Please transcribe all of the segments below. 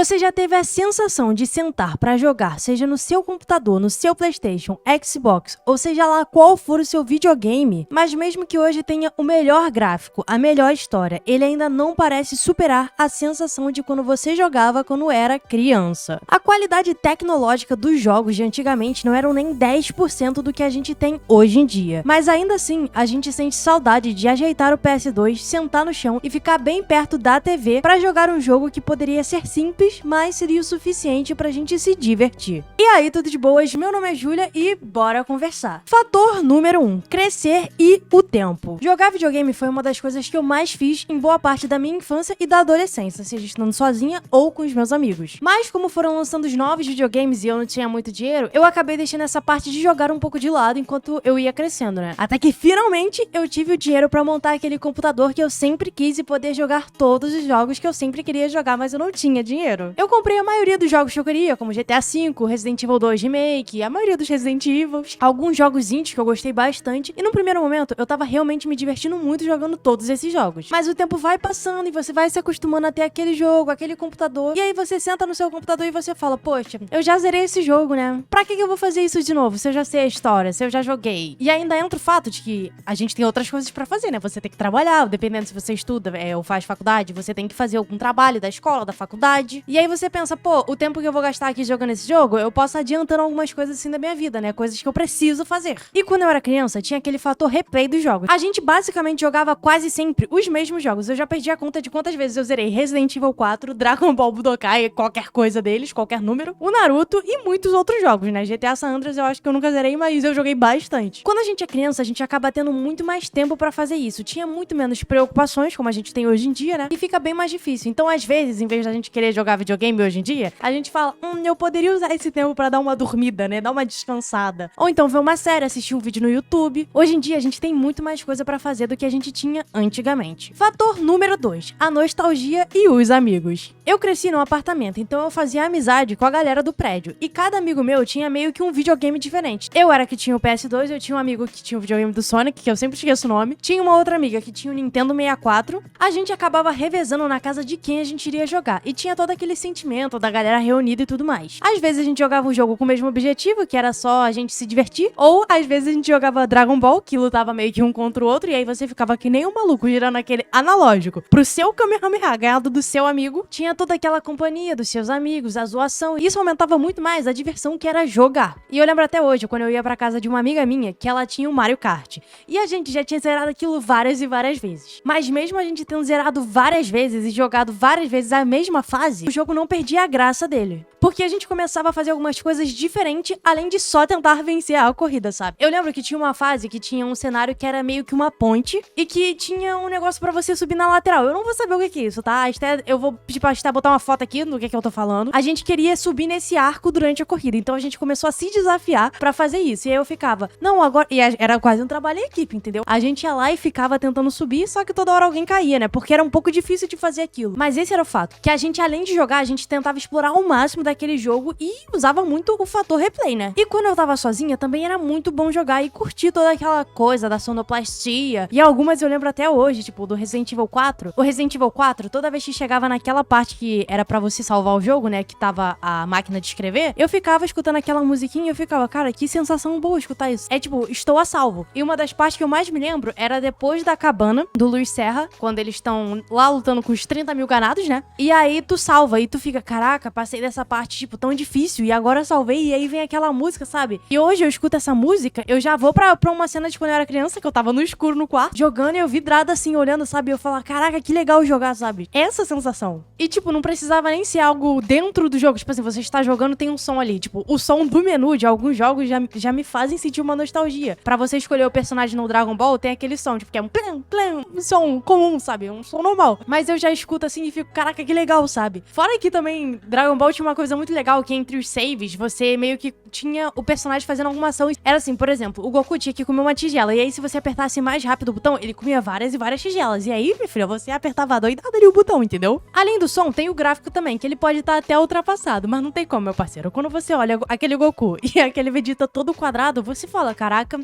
Você já teve a sensação de sentar pra jogar, seja no seu computador, no seu PlayStation, Xbox, ou seja lá qual for o seu videogame, mas mesmo que hoje tenha o melhor gráfico, a melhor história, ele ainda não parece superar a sensação de quando você jogava quando era criança. A qualidade tecnológica dos jogos de antigamente não eram nem 10% do que a gente tem hoje em dia, mas ainda assim a gente sente saudade de ajeitar o PS2, sentar no chão e ficar bem perto da TV pra jogar um jogo que poderia ser simples, mas seria o suficiente pra gente se divertir. E aí, tudo de boas? Meu nome é Júlia e bora conversar. Fator número 1, crescer e o tempo. Jogar videogame foi uma das coisas que eu mais fiz em boa parte da minha infância e da adolescência, seja estando sozinha ou com os meus amigos. Mas como foram lançando os novos videogames e eu não tinha muito dinheiro, eu acabei deixando essa parte de jogar um pouco de lado enquanto eu ia crescendo, né? Até que finalmente eu tive o dinheiro pra montar aquele computador que eu sempre quis e poder jogar todos os jogos que eu sempre queria jogar, mas eu não tinha dinheiro. Eu comprei a maioria dos jogos que eu queria, como GTA V, Resident Evil 2 Remake, a maioria dos Resident Evils, alguns jogos indies que eu gostei bastante, e no primeiro momento eu tava realmente me divertindo muito jogando todos esses jogos. Mas o tempo vai passando e você vai se acostumando a ter aquele jogo, aquele computador, e aí você senta no seu computador e você fala, poxa, eu já zerei esse jogo, né? Pra que eu vou fazer isso de novo, se eu já sei a história, se eu já joguei? E ainda entra o fato de que a gente tem outras coisas pra fazer, né? Você tem que trabalhar, dependendo se você estuda ou faz faculdade, você tem que fazer algum trabalho da escola, da faculdade. E aí você pensa, pô, o tempo que eu vou gastar aqui jogando esse jogo, eu posso adiantando algumas coisas assim da minha vida, né? Coisas que eu preciso fazer. E quando eu era criança, tinha aquele fator replay dos jogos. A gente basicamente jogava quase sempre os mesmos jogos. Eu já perdi a conta de quantas vezes eu zerei Resident Evil 4, Dragon Ball Budokai, qualquer coisa deles, qualquer número, o Naruto e muitos outros jogos, né? GTA San Andreas eu acho que eu nunca zerei, mas eu joguei bastante. Quando a gente é criança, a gente acaba tendo muito mais tempo pra fazer isso. Tinha muito menos preocupações, como a gente tem hoje em dia, né? E fica bem mais difícil. Então, às vezes, em vez da gente querer jogar videogame hoje em dia, a gente fala, eu poderia usar esse tempo pra dar uma dormida, né? Dar uma descansada. Ou então ver uma série, assistir um vídeo no YouTube. Hoje em dia, a gente tem muito mais coisa pra fazer do que a gente tinha antigamente. Fator número 2, a nostalgia e os amigos. Eu cresci num apartamento, então eu fazia amizade com a galera do prédio. E cada amigo meu tinha meio que um videogame diferente. Eu era que tinha o PS2, eu tinha um amigo que tinha o videogame do Sonic, que eu sempre esqueço o nome. Tinha uma outra amiga que tinha o Nintendo 64. A gente acabava revezando na casa de quem a gente iria jogar. E tinha todo aquele sentimento da galera reunida e tudo mais. Às vezes a gente jogava um jogo com o mesmo objetivo, que era só a gente se divertir. Ou às vezes a gente jogava Dragon Ball, que lutava meio que um contra o outro. E aí você ficava que nem um maluco, girando aquele analógico pro seu Kamehameha, ganhado do seu amigo. Tinha toda aquela companhia dos seus amigos, a zoação. E isso aumentava muito mais a diversão que era jogar. E eu lembro até hoje, quando eu ia pra casa de uma amiga minha, que ela tinha um Mario Kart. E a gente já tinha zerado aquilo várias e várias vezes. Mas mesmo a gente tendo zerado várias vezes e jogado várias vezes a mesma fase, o jogo não perdia a graça dele. Porque a gente começava a fazer algumas coisas diferentes, além de só tentar vencer a corrida, sabe? Eu lembro que tinha uma fase que tinha um cenário que era meio que uma ponte e que tinha um negócio pra você subir na lateral. Eu não vou saber o que é isso, tá? Eu vou pedir pra Esté botar uma foto aqui do que eu tô falando. A gente queria subir nesse arco durante a corrida, então a gente começou a se desafiar pra fazer isso. E aí eu ficava, não, agora... E era quase um trabalho em equipe, entendeu? A gente ia lá e ficava tentando subir, só que toda hora alguém caía, né? Porque era um pouco difícil de fazer aquilo. Mas esse era o fato, que a gente, além de jogar, a gente tentava explorar ao máximo daquele jogo e usava muito o fator replay, né? E quando eu tava sozinha, também era muito bom jogar e curtir toda aquela coisa da sonoplastia. E algumas eu lembro até hoje, tipo, do Resident Evil 4. O Resident Evil 4, toda vez que chegava naquela parte que era pra você salvar o jogo, né? Que tava a máquina de escrever, eu ficava escutando aquela musiquinha e eu ficava, cara, que sensação boa escutar isso. É tipo, estou a salvo. E uma das partes que eu mais me lembro era depois da cabana do Luiz Serra, quando eles estão lá lutando com os 30 mil ganados, né? E aí tu salva e tu fica, caraca, passei dessa parte, tipo, tão difícil e agora salvei. E aí vem aquela música, sabe? E hoje eu escuto essa música, eu já vou pra uma cena de quando eu era criança, que eu tava no escuro no quarto, jogando e eu vidrada assim, olhando, sabe? Eu falava, caraca, que legal jogar, sabe? Essa sensação. E tipo, não precisava nem ser algo dentro do jogo. Tipo assim, você está jogando, tem um som ali. Tipo, o som do menu de alguns jogos já me fazem sentir uma nostalgia. Pra você escolher o personagem no Dragon Ball, tem aquele som, tipo, que é um plém, plém, um som comum, sabe? Um som normal. Mas eu já escuto assim e fico, caraca, que legal, sabe? Fora que também, Dragon Ball tinha uma coisa muito legal, que entre os saves, você meio que tinha o personagem fazendo alguma ação. Era assim, por exemplo, o Goku tinha que comer uma tigela. E aí, se você apertasse mais rápido o botão, ele comia várias e várias tigelas. E aí, meu filho, você apertava doidado ali o botão, entendeu? Além do som, tem o gráfico também, que ele pode estar até ultrapassado. Mas não tem como, meu parceiro. Quando você olha aquele Goku e aquele Vegeta todo quadrado, você fala, caraca,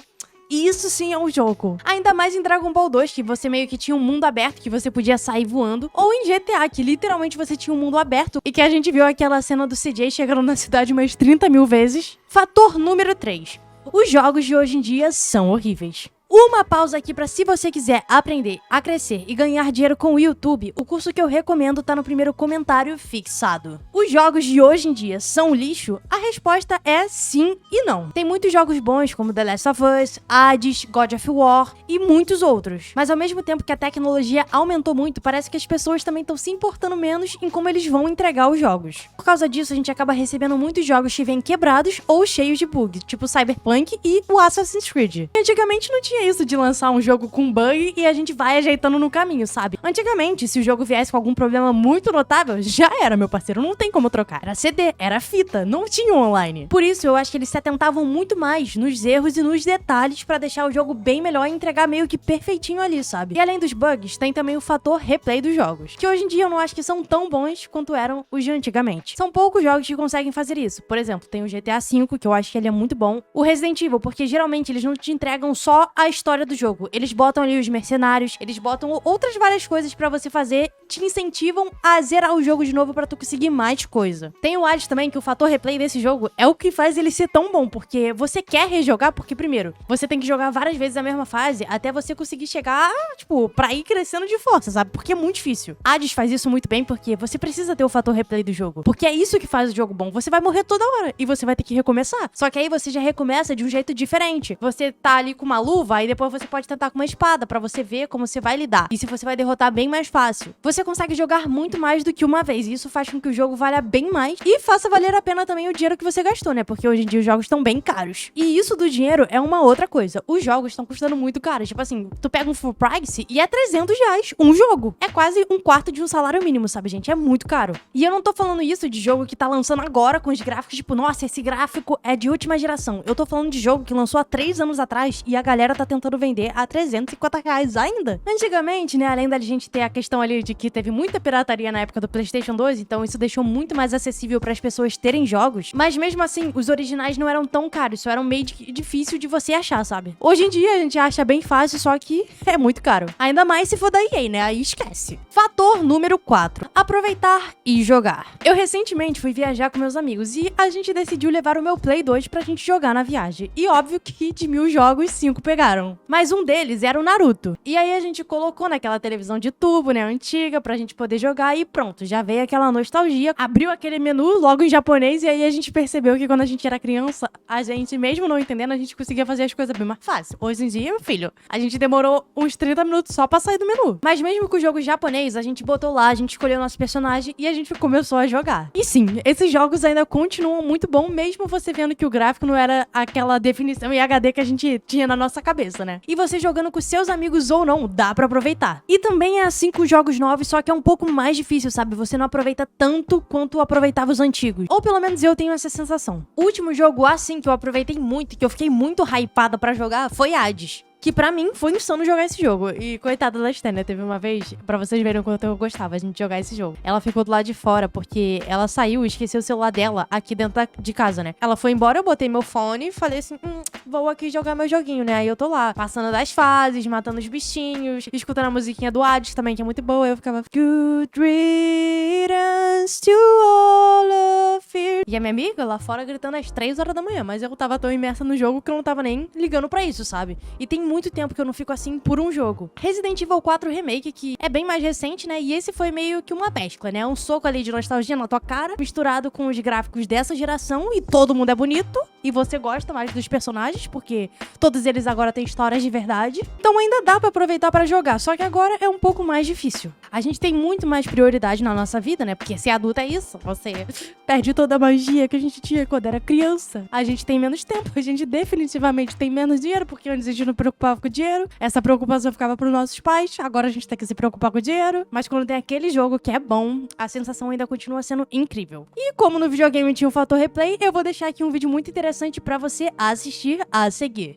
Isso sim é um jogo. Ainda mais em Dragon Ball 2, que você meio que tinha um mundo aberto, que você podia sair voando. Ou em GTA, que literalmente você tinha um mundo aberto e que a gente viu aquela cena do CJ chegando na cidade umas 30 mil vezes. Fator número 3. Os jogos de hoje em dia são horríveis. Uma pausa aqui pra se você quiser aprender a crescer e ganhar dinheiro com o YouTube, o curso que eu recomendo tá no primeiro comentário fixado. Os jogos de hoje em dia são lixo? A resposta é sim e não. Tem muitos jogos bons como The Last of Us, Hades, God of War e muitos outros. Mas ao mesmo tempo que a tecnologia aumentou muito, parece que as pessoas também estão se importando menos em como eles vão entregar os jogos. Por causa disso, a gente acaba recebendo muitos jogos que vêm quebrados ou cheios de bugs, tipo Cyberpunk e o Assassin's Creed. Antigamente não tinha isso de lançar um jogo com bug e a gente vai ajeitando no caminho, sabe? Antigamente, se o jogo viesse com algum problema muito notável, já era, meu parceiro, não tem como trocar. Era CD, era fita, não tinha online. Por isso, eu acho que eles se atentavam muito mais nos erros e nos detalhes pra deixar o jogo bem melhor e entregar meio que perfeitinho ali, sabe? E além dos bugs, tem também o fator replay dos jogos, que hoje em dia eu não acho que são tão bons quanto eram os de antigamente. São poucos jogos que conseguem fazer isso. Por exemplo, tem o GTA V, que eu acho que ele é muito bom. O Resident Evil, porque geralmente eles não te entregam só a história do jogo. Eles botam ali os mercenários, eles botam outras várias coisas pra você fazer, te incentivam a zerar o jogo de novo pra tu conseguir mais coisa. Tem o Hades também, que o fator replay desse jogo é o que faz ele ser tão bom, porque você quer rejogar, porque primeiro, você tem que jogar várias vezes a mesma fase até você conseguir chegar, tipo, pra ir crescendo de força, sabe? Porque é muito difícil. Hades faz isso muito bem porque você precisa ter o fator replay do jogo, porque é isso que faz o jogo bom. Você vai morrer toda hora e você vai ter que recomeçar. Só que aí você já recomeça de um jeito diferente. Você tá ali com uma luva e depois você pode tentar com uma espada pra você ver como você vai lidar. E se você vai derrotar bem mais fácil. Você consegue jogar muito mais do que uma vez. E isso faz com que o jogo valha bem mais e faça valer a pena também o dinheiro que você gastou, né? Porque hoje em dia os jogos estão bem caros. E isso do dinheiro é uma outra coisa. Os jogos estão custando muito caro. Tipo assim, tu pega um full price e é R$300 um jogo. É quase um quarto de um salário mínimo, sabe, gente? É muito caro. E eu não tô falando isso de jogo que tá lançando agora com os gráficos, tipo, nossa, esse gráfico é de última geração. Eu tô falando de jogo que lançou há 3 anos atrás e a galera tá tentando vender a R$350 ainda. Antigamente, né, além da gente ter a questão ali de que teve muita pirataria na época do PlayStation 2, então isso deixou muito mais acessível para as pessoas terem jogos, mas mesmo assim, os originais não eram tão caros, só eram meio difícil de você achar, sabe? Hoje em dia a gente acha bem fácil, só que é muito caro. Ainda mais se for da EA, né? Aí esquece. Fator número 4. Aproveitar e jogar. Eu recentemente fui viajar com meus amigos e a gente decidiu levar o meu Play 2 pra gente jogar na viagem. E óbvio que de 1000 jogos, 5 pegaram. Mas um deles era o Naruto. E aí a gente colocou naquela televisão de tubo, né, antiga, pra gente poder jogar e pronto, já veio aquela nostalgia. Abriu aquele menu logo em japonês e aí a gente percebeu que quando a gente era criança, a gente, mesmo não entendendo, a gente conseguia fazer as coisas bem mais fácil. Hoje em dia, meu filho, a gente demorou uns 30 minutos só pra sair do menu. Mas mesmo com o jogo japonês, a gente botou lá, a gente escolheu o nosso personagem e a gente começou a jogar. E sim, esses jogos ainda continuam muito bom, mesmo você vendo que o gráfico não era aquela definição em HD que a gente tinha na nossa cabeça, né? E você jogando com seus amigos ou não, dá pra aproveitar. E também é assim com os jogos novos, só que é um pouco mais difícil, sabe? Você não aproveita tanto quanto aproveitava os antigos. Ou pelo menos eu tenho essa sensação. O último jogo assim que eu aproveitei muito, que eu fiquei muito hypada pra jogar, foi Hades. Que pra mim foi insano jogar esse jogo. E coitada da Stênia, teve uma vez, pra vocês verem o quanto eu gostava de jogar esse jogo. Ela ficou do lado de fora, porque ela saiu e esqueceu o celular dela aqui dentro de casa, né? Ela foi embora, eu botei meu fone e falei assim, vou aqui jogar meu joguinho, né? Aí eu tô lá, passando das fases, matando os bichinhos, escutando a musiquinha do Hades também, que é muito boa. Eu ficava, Good riddance to all of fear. E a minha amiga lá fora gritando às 3 horas da manhã, mas eu tava tão imersa no jogo que eu não tava nem ligando pra isso, sabe? E tem muito tempo que eu não fico assim por um jogo. Resident Evil 4 Remake, que é bem mais recente, né? E esse foi meio que uma mescla, né? Um soco ali de nostalgia na tua cara, misturado com os gráficos dessa geração, e todo mundo é bonito, e você gosta mais dos personagens, porque todos eles agora têm histórias de verdade. Então ainda dá pra aproveitar pra jogar, só que agora é um pouco mais difícil. A gente tem muito mais prioridade na nossa vida, né? Porque ser adulto é isso, você perde toda a magia que a gente tinha quando era criança. A gente tem menos tempo, a gente definitivamente tem menos dinheiro, porque antes a gente não preocupava com o dinheiro, essa preocupação ficava pros nossos pais, agora a gente tem que se preocupar com o dinheiro, mas quando tem aquele jogo que é bom, a sensação ainda continua sendo incrível. E como no videogame tinha o fator replay, eu vou deixar aqui um vídeo muito interessante pra você assistir a seguir.